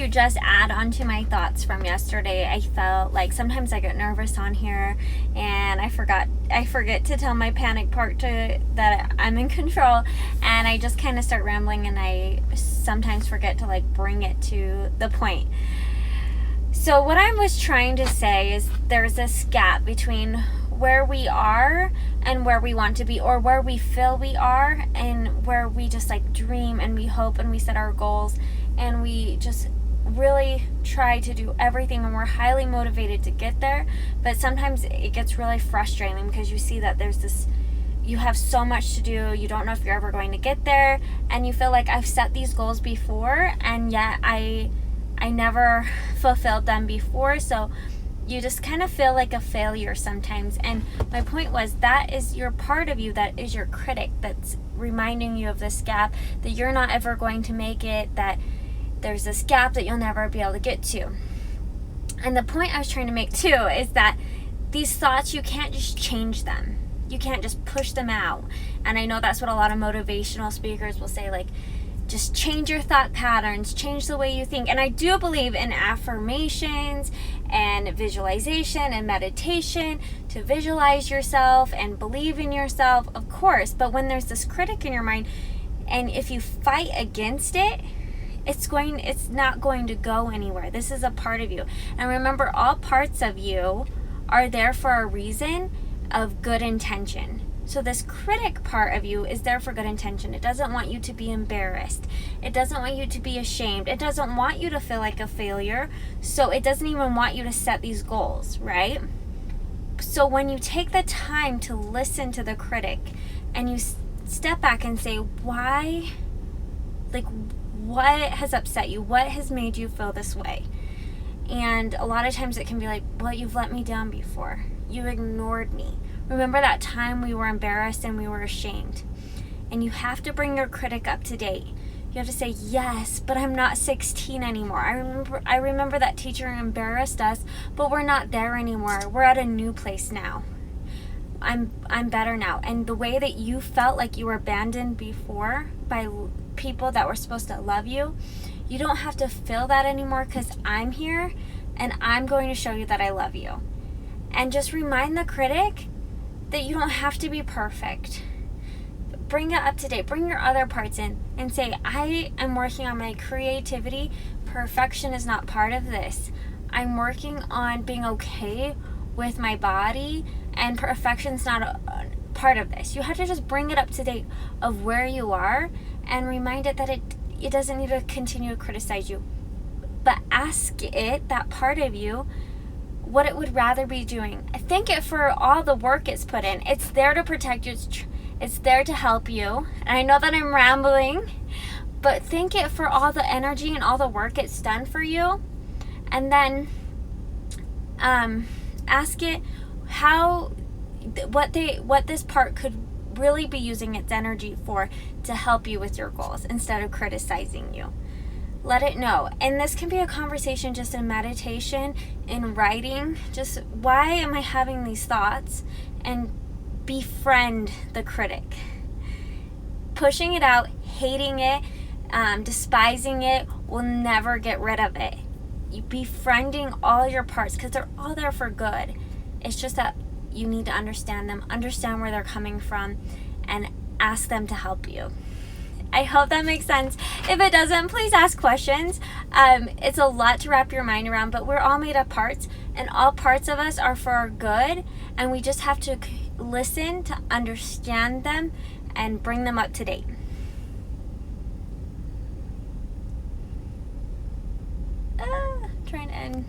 to just add on to my thoughts from yesterday, I felt like sometimes I get nervous on here and I forget to tell my panic part that I'm in control, and I just kind of start rambling, and I sometimes forget to like bring it to the point. So what I was trying to say is there's this gap between where we are and where we want to be, or where we feel we are and where we just like dream and we hope and we set our goals and we just really try to do everything and we're highly motivated to get there. But sometimes it gets really frustrating because you see that you have so much to do, you don't know if you're ever going to get there, and you feel like I've set these goals before and yet I never fulfilled them before, so you just kind of feel like a failure sometimes. And my point was, that is your part of you, that is your critic, that's reminding you of this gap, that you're not ever going to make it, that there's this gap that you'll never be able to get to. And the point I was trying to make too is that these thoughts, you can't just change them. You can't just push them out. And I know that's what a lot of motivational speakers will say, like, just change your thought patterns, change the way you think. And I do believe in affirmations and visualization and meditation to visualize yourself and believe in yourself, of course. But when there's this critic in your mind, and if you fight against it, it's not going to go anywhere. This is a part of you. And remember, all parts of you are there for a reason of good intention. So this critic part of you is there for good intention. It doesn't want you to be embarrassed. It doesn't want you to be ashamed. It doesn't want you to feel like a failure. So it doesn't even want you to set these goals, right? So when you take the time to listen to the critic and you step back and say, why, like, what has upset you? What has made you feel this way? And a lot of times it can be like, well, you've let me down before. You ignored me. Remember that time we were embarrassed and we were ashamed? And you have to bring your critic up to date. You have to say, yes, but I'm not 16 anymore. I remember that teacher embarrassed us, but we're not there anymore. We're at a new place now. I'm better now. And the way that you felt like you were abandoned before by people that were supposed to love you, you don't have to feel that anymore, because I'm here and I'm going to show you that I love you. And just remind the critic that you don't have to be perfect. Bring it up to date. Bring your other parts in and say, I am working on my creativity. Perfection is not part of this. I'm working on being okay with my body, and perfection's not a part of this. You have to just bring it up to date of where you are and remind it that it doesn't need to continue to criticize you. But ask it, that part of you, what it would rather be doing. Thank it for all the work it's put in. It's there to protect you. It's there to help you. And I know that I'm rambling, but thank it for all the energy and all the work it's done for you. And then ask it what this part could really be using its energy for to help you with your goals instead of criticizing you. Let it know. And this can be a conversation just in meditation, in writing. Just, why am I having these thoughts? And befriend the critic. Pushing it out, hating it, despising it will never get rid of it. Befriending all your parts, because they're all there for good. It's just that you need to understand them, understand where they're coming from, and ask them to help you. I hope that makes sense. If it doesn't, please ask questions. It's a lot to wrap your mind around, but we're all made of parts, and all parts of us are for our good, and we just have to listen to understand them and bring them up to date. Trying to end.